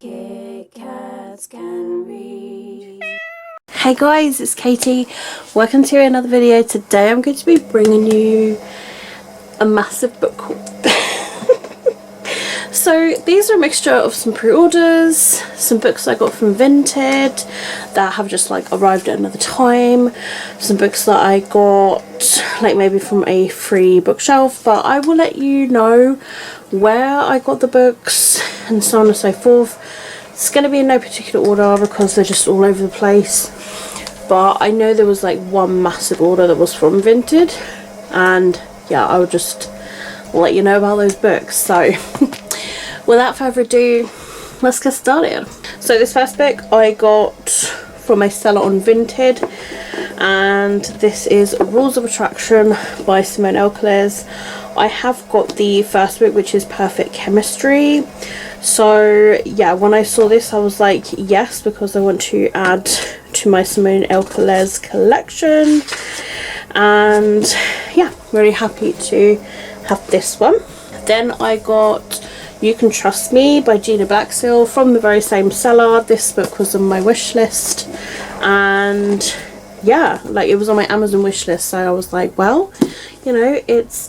Kitkatscanread. Hey guys, it's Katie. Welcome to another video. Today I'm going to be bringing you a massive book haul. So these are a mixture of some pre-orders, some books I got from Vinted that have just like arrived at another time, some books that I got like maybe from a free bookshelf, but I will let you know where I got the books and so on and so forth. It's going to be in no particular order because they're just all over the place, but I know there was like one massive order that was from Vinted, and yeah, I will just let you know about those books. So without further ado, let's get started. So this first book I got from a seller on Vinted, and this is Rules of Attraction by Simone Elkeles. I have got the first book, which is Perfect Chemistry. So yeah, when I saw this I was like yes, because I want to add to my Simone Elkeles collection, and yeah, really happy to have this one. Then I got You Can Trust Me by Gina Blackstill from the very same seller. This book was on my wish list, and yeah, like it was on my Amazon wish list, so I was like, well, you know, it's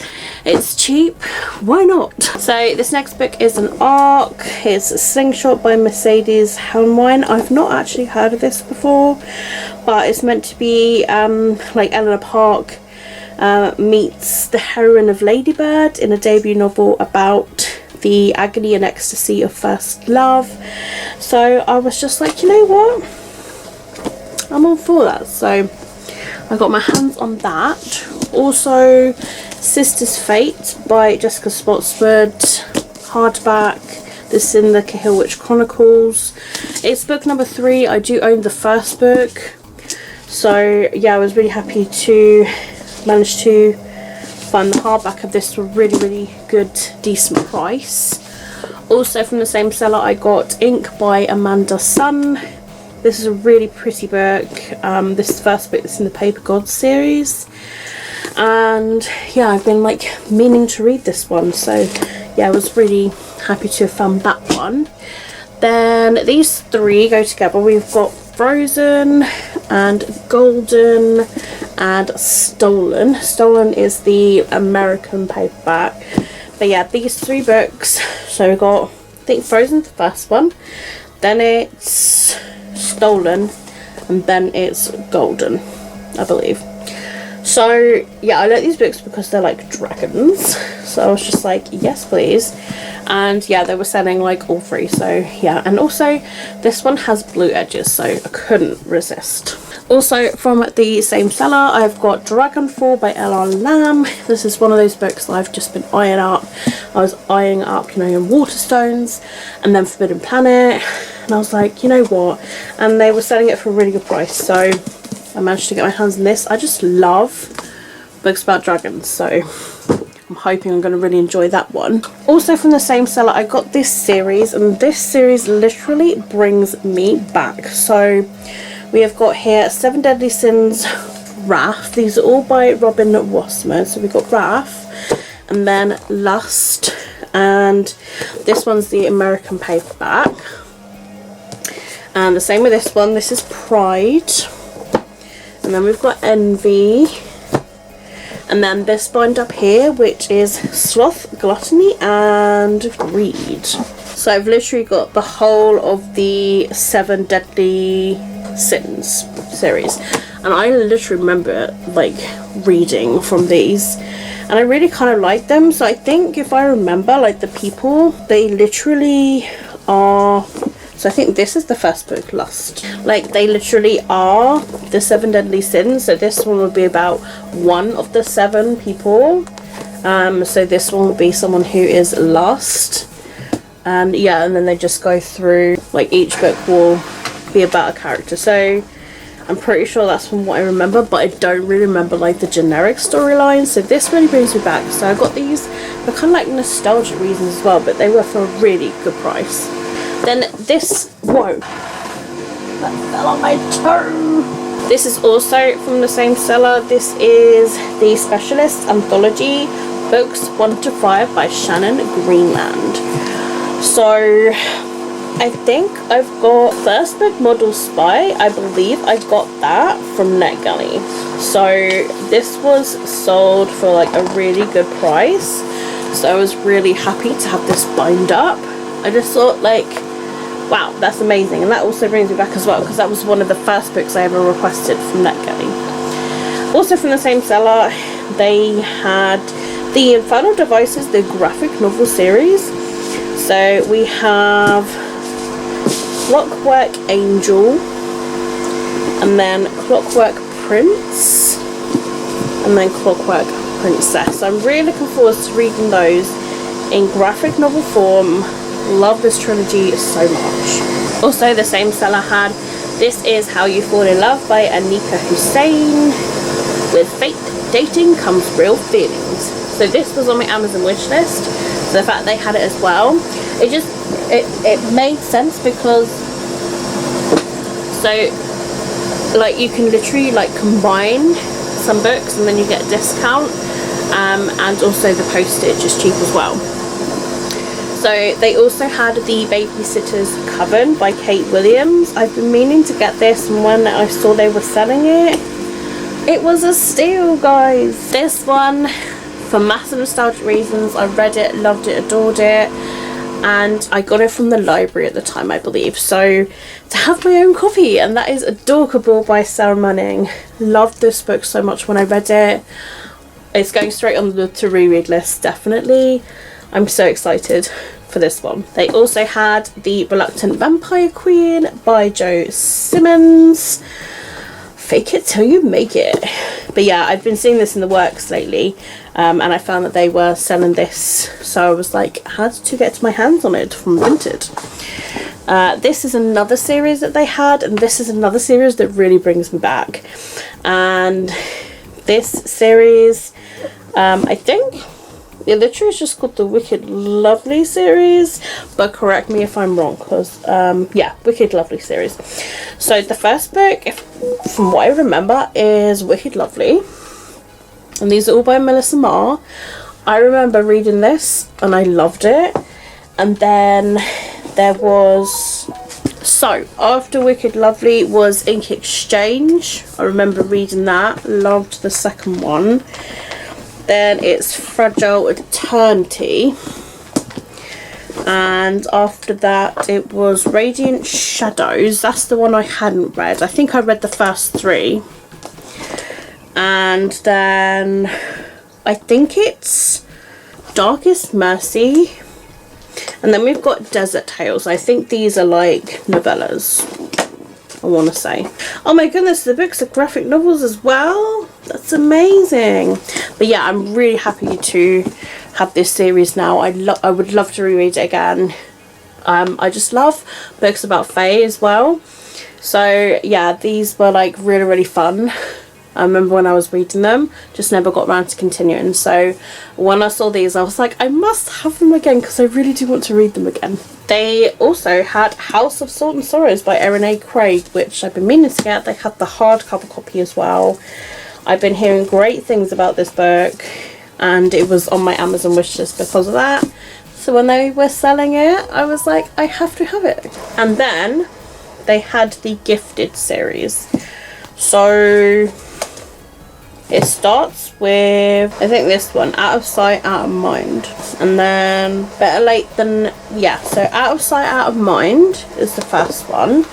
cheap, why not? So this next book is an ARC. It's a Slingshot by Mercedes Helmwine. I've not actually heard of this before, but it's meant to be like Eleanor Park meets the heroine of Lady Bird in a debut novel about the agony and ecstasy of first love. So I was just like, you know what, I'm all for that. So I got my hands on that. Also Sister's Fate by Jessica Spotswood, hardback. This is in the Cahill Witch Chronicles. It's book number 3. I do own the first book, so yeah, I was really happy to manage to find the hardback of this for a really good, decent price. Also from the same seller I got Ink by Amanda Sun. This is a really pretty book. This is the first book that's in the Paper Gods series, and yeah, I've been like meaning to read this one, so yeah, I was really happy to have found that one. Then these three go together. We've got Frozen and Golden and Stolen. Stolen is the American paperback, but yeah, these three books. So we've got, I think Frozen's the first one, then it's Stolen, and then it's Golden, I believe. So yeah, I like these books because they're like dragons, so I was just like yes please. And yeah, they were selling like all three, so yeah. And also this one has blue edges, so I couldn't resist. Also from the same seller I've got Dragonfall by L.R. Lamb. This is one of those books that I've just been eyeing up. I was eyeing up, you know, in Waterstones and then Forbidden Planet, and I was like, you know what, and they were selling it for a really good price, so I managed to get my hands on this. I just love books about dragons, so I'm hoping I'm going to really enjoy that one. Also from the same seller I got this series, and this series literally brings me back. So we have got here Seven Deadly Sins, Wrath. These are all by Robin Rossman. So we've got Wrath and then Lust, and this one's the American paperback. And the same with this one. This is Pride. And then we've got Envy. And then this bind up here, which is Sloth, Gluttony and Greed. So I've literally got the whole of the Seven Deadly Sins series. And I literally remember like reading from these, and I really kind of like them. So I think if I remember, like the people, they literally are... So I think this is the first book, Lust. Like they literally are the Seven Deadly Sins. So this one would be about one of the 7 people. So this one would be someone who is Lust. And yeah, and then they just go through, like each book will be about a character. So I'm pretty sure that's from what I remember, but I don't really remember like the generic storyline. So this really brings me back. So I got these for kind of like nostalgic reasons as well, but they were for a really good price. Then this, whoa, that fell on my toe. This is also from the same seller. This is the Specialist Anthology, books 1 to 5 by Shannon Greenland. So I think I've got First Book Model Spy. I believe I got that from NetGalley. So this was sold for like a really good price. So I was really happy to have this bind up. I just thought like, wow, that's amazing. And that also brings me back as well, because that was one of the first books I ever requested from NetGalley. Also from the same seller, they had the Infernal Devices, the graphic novel series. So we have Clockwork Angel, and then Clockwork Prince, and then Clockwork Princess. So I'm really looking forward to reading those in graphic novel form. Love this trilogy so much. Also, the same seller had This Is How You Fall in Love by Anika Hussein. With fate dating comes real feelings. So this was on my Amazon wish list. So the fact they had it as well, it made sense, because so like you can literally like combine some books and then you get a discount, and also the postage is cheap as well. So they also had the Babysitter's Coven by Kate Williams. I've been meaning to get this, and when I saw they were selling it, it was a steal, guys. This one, for massive nostalgic reasons, I read it, loved it, adored it, and I got it from the library at the time, I believe. So to have my own copy, and that is Adorkable by Sarah Manning. Loved this book so much when I read it. It's going straight on the to reread list, definitely. I'm so excited for this one. They also had The Reluctant Vampire Queen by Jo Simmons. Fake it till you make it. But yeah, I've been seeing this in the works lately, and I found that they were selling this, so I was like, had to get my hands on it from Vinted. This is another series that they had, and this is another series that really brings me back. And this series, I think it literally is just called the Wicked Lovely series, but correct me if I'm wrong, because yeah, Wicked Lovely series. So the first book, from what I remember, is Wicked Lovely, and these are all by Melissa Marr. I remember reading this and I loved it. And then there was, so after Wicked Lovely was Ink Exchange. I remember reading that, loved the second one. Then it's Fragile Eternity, and after that it was Radiant Shadows. That's the one I hadn't read. I think I read the first three. And then I think it's Darkest Mercy, and then we've got Desert Tales. I think these are like novellas, I want to say. Oh my goodness, the books are graphic novels as well. That's amazing. But yeah, I'm really happy to have this series now. I would love to reread it again. I just love books about Fae as well. So yeah, these were like really, really fun. I remember when I was reading them, just never got around to continuing. So when I saw these, I was like, I must have them again, because I really do want to read them again. They also had House of Salt and Sorrows by Erin A. Craig, which I've been meaning to get. They had the hardcover copy as well. I've been hearing great things about this book, and it was on my Amazon wishlist because of that. So when they were selling it, I was like, I have to have it. And then they had the Gifted series. So it starts with, I think this one, Out of Sight, Out of Mind. And then Better Late Than, yeah, so Out of Sight, Out of Mind is the first one.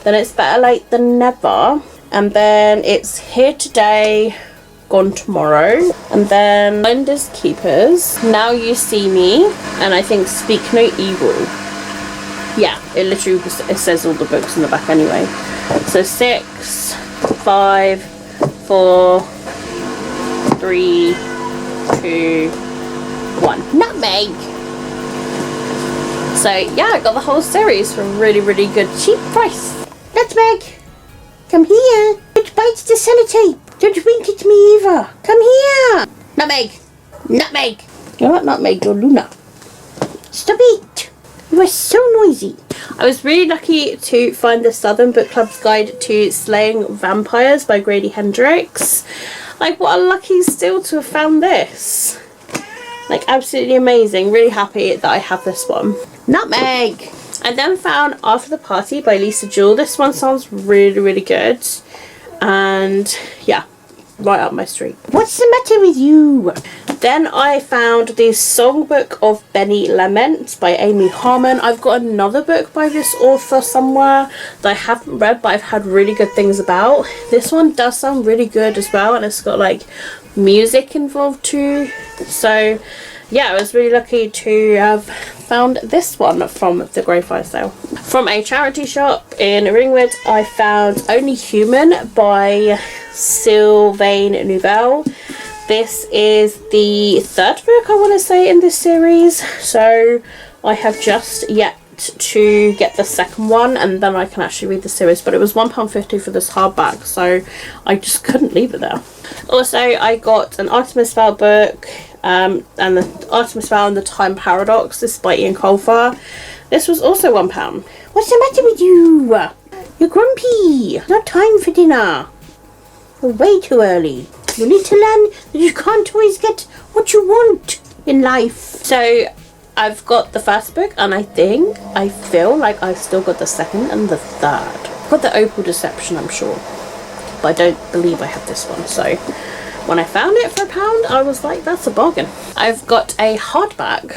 Then it's Better Late Than Never. And then it's Here Today, Gone Tomorrow. And then Finders Keepers, Now You See Me, and I think Speak No Evil. Yeah, it literally it says all the books in the back anyway. So 6, 5, 4, 3, 2, 1. Nutmeg! So yeah, I got the whole series for a really, really good cheap price. Nutmeg! Come here! Don't bite the sellotape! Don't wink at me either! Come here! Nutmeg! Nutmeg! You're not Nutmeg, you're Luna. Stop it! You are so noisy. I was really lucky to find the Southern Book Club's Guide to Slaying Vampires by Grady Hendrix. Like, what a lucky steal to have found this. Like, absolutely amazing. Really happy that I have this one. Nutmeg! I then found After the Party by Lisa Jewell. This one sounds really, really good. And yeah, right up my street. What's the matter with you? Then I found the Songbook of Benny Lament by Amy Harmon. I've got another book by this author somewhere that I haven't read, but I've heard really good things about. This one does sound really good as well, and it's got like music involved too. So yeah, I was really lucky to have found this one from the Greyfire sale. From a charity shop in Ringwood, I found Only Human by Sylvain Nouvelle. This is the third book, I want to say, in this series. So I have just yet to get the second one, and then I can actually read the series. But it was £1.50 for this hardback, so I just couldn't leave it there. Also, I got an Artemis Fowl book, and the Artemis Fowl and the Time Paradox. This is by Ian Colfer. This was also £1. What's the matter with you? You're grumpy. Not time for dinner. You're way too early. You need to learn that you can't always get what you want in life. So I've got the first book, and I feel like I've still got the second and the third. I've got the Opal Deception, I'm sure, but I don't believe I have this one. So when I found it for £1, I was like, that's a bargain. I've got a hardback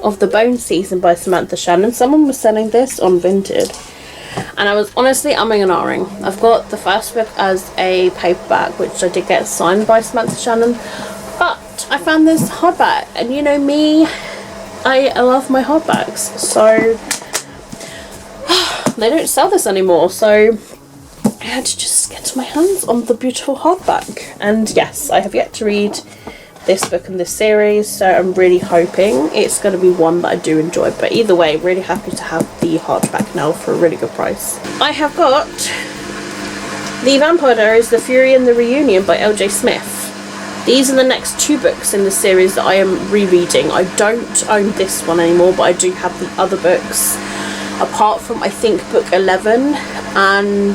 of The Bone Season by Samantha Shannon. Someone was selling this on Vinted, and I was honestly umming and ahhing. I've got the first book as a paperback, which I did get signed by Samantha Shannon, but I found this hardback, and you know me, I love my hardbacks, so they don't sell this anymore, so I had to just get my hands on the beautiful hardback. And yes, I have yet to read this book in this series, so I'm really hoping it's going to be one that I do enjoy. But either way, really happy to have the hardback now for a really good price. I have got The Vampire Diaries, The Fury and the Reunion by LJ Smith. These are the next two books in the series that I am rereading. I don't own this one anymore, but I do have the other books, apart from I think book 11 and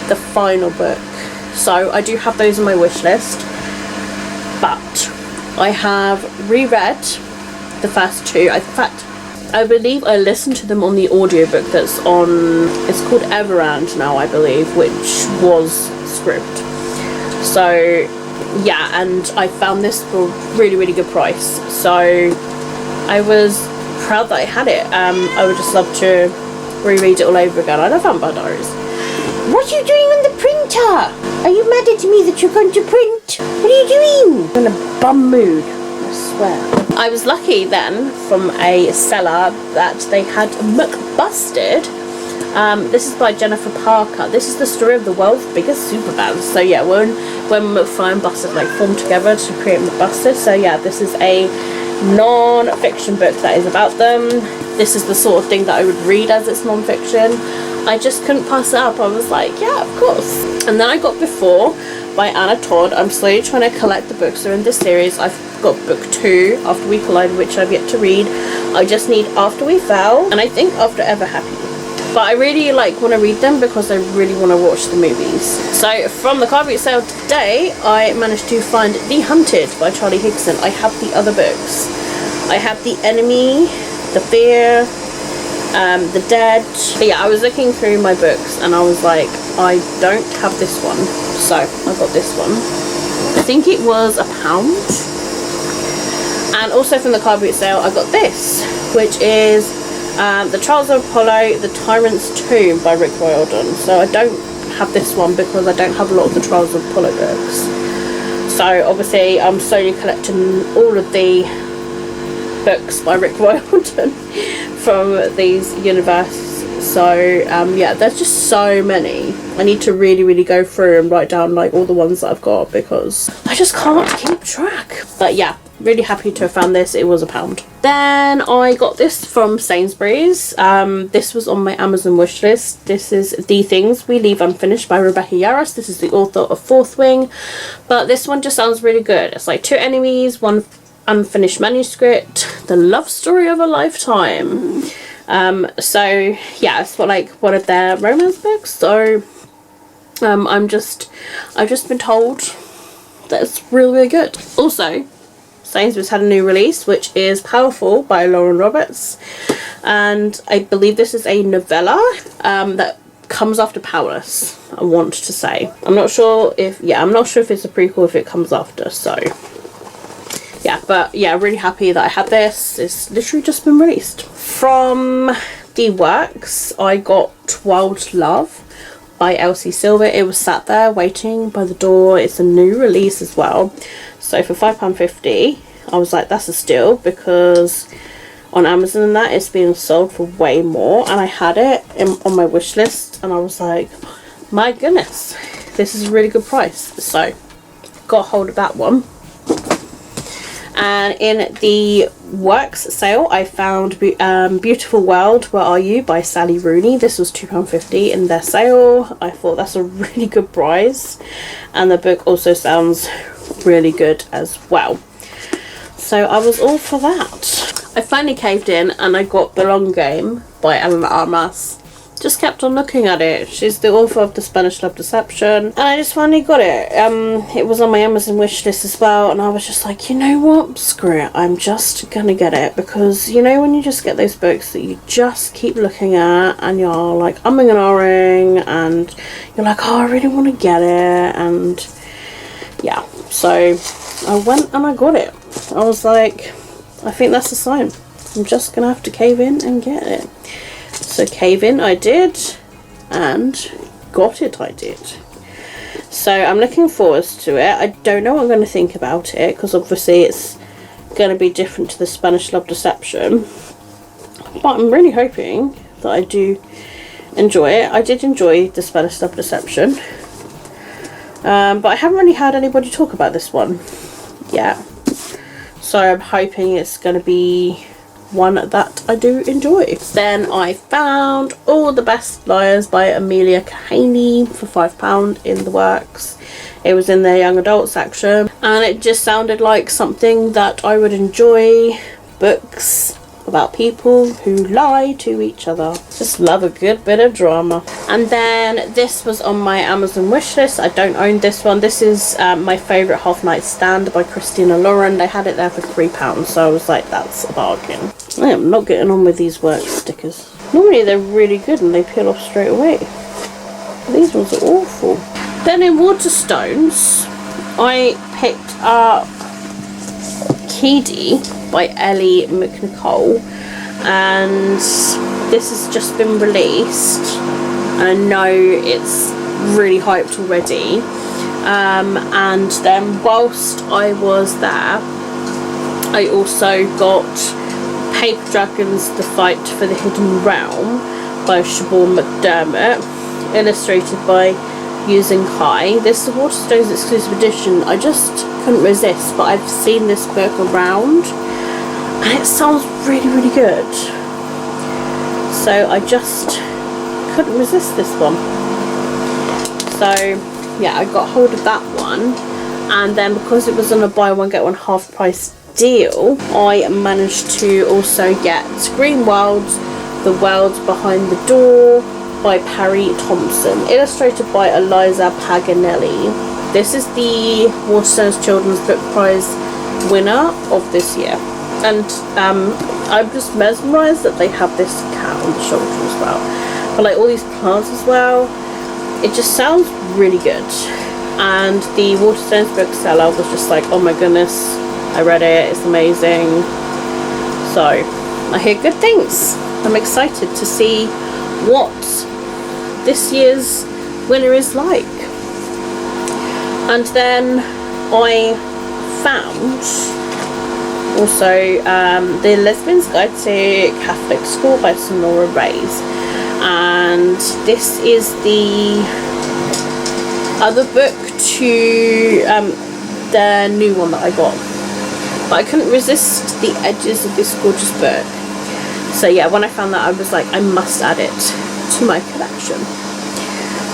the final book. So I do have those on my wish list, but I have reread the first two. In fact, I believe I listened to them on the audiobook that's on, it's called Everand now, I believe, which was script. So yeah, and I found this for a really, really good price, so I was proud that I had it. I would just love to reread it all over again. I love Vampire Diaries. What are you doing on the printer? Are you mad at me that you're going to print? What are you doing? I'm in a bum mood, I swear. I was lucky then from a seller that they had McBusted. This is by Jennifer Parker. This is the story of the world's biggest superbands. So yeah, when McFly and Busted like formed together to create McBusted. So yeah, this is a non-fiction book that is about them. This is the sort of thing that I would read as it's non-fiction. I just couldn't pass it up. I was like, yeah, of course. And then I got Before by Anna Todd. I'm slowly trying to collect the books that are in this series. I've got book 2, After We Collide, which I've yet to read. I just need After We Fell, and I think After Ever Happy. But I really want to read them because I really want to watch the movies. So from the car boot sale today, I managed to find The Hunted by Charlie Higson. I have the other books. I have The Enemy, The Fear, The Dead. But yeah, I was looking through my books and I was like, I don't have this one. So I got this one. I think it was £1. And also from the car boot sale, I got this, which is The Trials of Apollo, The Tyrant's Tomb by Rick Riordan. So I don't have this one because I don't have a lot of the Trials of Apollo books. So obviously I'm slowly collecting all of the books by Rick Riordan from these universes. So yeah, there's just so many. I need to really go through and write down like all the ones that I've got because I just can't keep track. But yeah, really happy to have found this. It was £1. Then I got this from Sainsbury's. This was on my Amazon wish list. This is The Things We Leave Unfinished by Rebecca Yarros. This is the author of Fourth Wing, but this one just sounds really good. It's like 2 enemies, 1 unfinished manuscript, the love story of a lifetime. So yeah, it's like one of their romance books. So I've just been told that it's really good. Also, Sainsbury's had a new release, which is Powerful by Lauren Roberts. and I believe this is a novella that comes after Powerless, I want to say. I'm not sure if it's a prequel, if it comes after, so yeah. But yeah, really happy that I had this. It's literally just been released. From the works, I got Wild Love by Elsie Silver. It was sat there waiting by the door. It's a new release as well, so for £5.50 I was like, that's a steal, because on Amazon and that, it's being sold for way more, and I had it on my wish list, and I was like, my goodness, this is a really good price. So got hold of that one. And in the works sale, I found Beautiful World, Where Are You by Sally Rooney. This was £2.50 in their sale. I thought that's a really good price, and the book also sounds really good as well. So I was all for that. I finally caved in and I got The Long Game by Elena Armas. Just kept on looking at it. She's the author of The Spanish Love Deception, and I just finally got it. It was on my Amazon wish list as well, and I was just like, you know what, screw it, I'm just gonna get it, because you know when you just get those books that you just keep looking at and you're like umming and ahhing, and you're like, oh, I really want to get it, and yeah, so I went and I got it. I was like, I think that's a sign. I'm just gonna have to cave in and get it. So cave in I did, and got it I did. So I'm looking forward to it. I don't know what I'm going to think about it, because obviously it's going to be different to The Spanish Love Deception. But I'm really hoping that I do enjoy it. I did enjoy The Spanish Love Deception. But I haven't really had anybody talk about this one yet. So I'm hoping it's going to be one that I do enjoy. Then I found All the Best Liars by Amelia Kahaney for £5 in the works. It was in their young adult section, and it just sounded like something that I would enjoy. Books about people who lie to each other. Just love a good bit of drama. And then this was on my Amazon wishlist. I don't own this one. This is My Favourite Half Night Stand by Christina Lauren. They had it there for £3, so I was like, that's a bargain. I am not getting on with these work stickers. Normally they're really good and they peel off straight away. These ones are awful. Then in Waterstones, I picked up Keedy by Ellie McNicol, and this has just been released, and I know it's really hyped already. And then whilst I was there, I also got Paper Dragons: The Fight for the Hidden Realm by Siobhan McDermott, illustrated by Using High. This is the Waterstones exclusive edition. I just couldn't resist, but I've seen this book around and it sounds really, really good. So I just couldn't resist this one. So yeah, I got hold of that one, and then because it was on a buy one get one half price deal, I managed to also get Green Worlds: The World Behind the Door by Perry Thompson, illustrated by Eliza Paganelli. This is the Waterstones Children's Book Prize winner of this year, and I'm just mesmerised that they have this cat on the shoulder as well, but like all these plants as well. It just sounds really good, and the Waterstones bookseller was just like, oh my goodness, I read it, it's amazing. So I hear good things. I'm excited to see what this year's winner is like. And then I found also The Lesbian's Guide to Catholic School by Sonora Reyes, and this is the other book to the new one that I got, but I couldn't resist the edges of this gorgeous book. So yeah, when I found that, I was like, I must add it to my collection.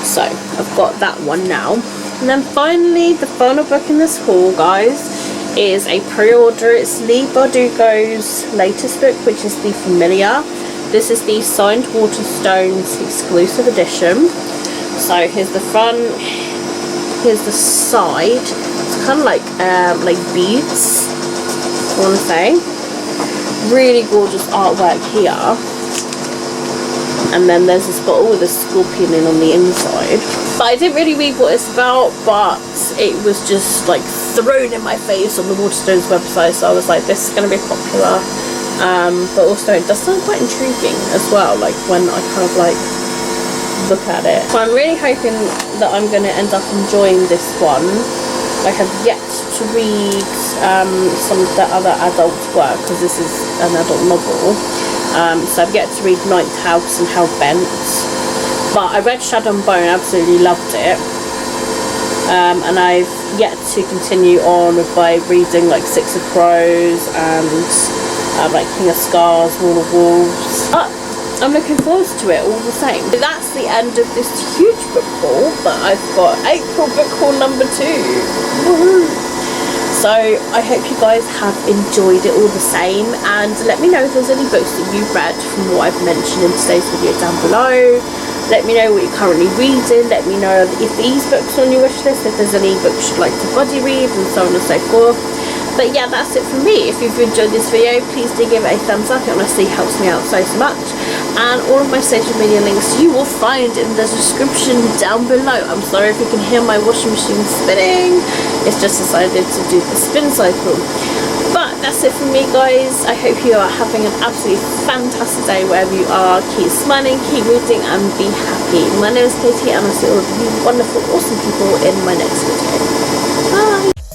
So I've got that one now. And then finally, the final book in this haul, guys, is a pre-order. It's Leigh Bardugo's latest book, which is The Familiar. This is the signed Waterstones exclusive edition. So here's the front, here's the side. It's kind of like beads, I want to say. Really gorgeous artwork here. And then there's this bottle with a scorpion in on the inside. But I didn't really read what it's about, but it was just like thrown in my face on the Waterstones website, so I was like, this is going to be popular. But also it does sound quite intriguing as well, like when I kind of like look at it. So I'm really hoping that I'm going to end up enjoying this one. I have yet to read some of the other adult work, because this is an adult novel. So I've yet to read Ninth House and Hellbent. But I read Shadow and Bone, absolutely loved it. And I've yet to continue on by reading like Six of Crows and like King of Scars, Wall of Wolves. But I'm looking forward to it all the same. So that's the end of this huge book haul, but I've got April book haul number 2. Woohoo! So I hope you guys have enjoyed it all the same, and let me know if there's any books that you've read from what I've mentioned in today's video down below. Let me know what you're currently reading. Let me know if these books are on your wish list, if there's any books you'd like to buddy read, and so on and so forth. But yeah, that's it from me. If you've enjoyed this video, please do give it a thumbs up. It honestly helps me out so much. And all of my social media links you will find in the description down below. I'm sorry if you can hear my washing machine spinning. It's just decided to do the spin cycle. But that's it from me, guys. I hope you are having an absolutely fantastic day wherever you are. Keep smiling, keep reading, and be happy. My name is Katie, and I'll see all of you wonderful, awesome people in my next video. Bye!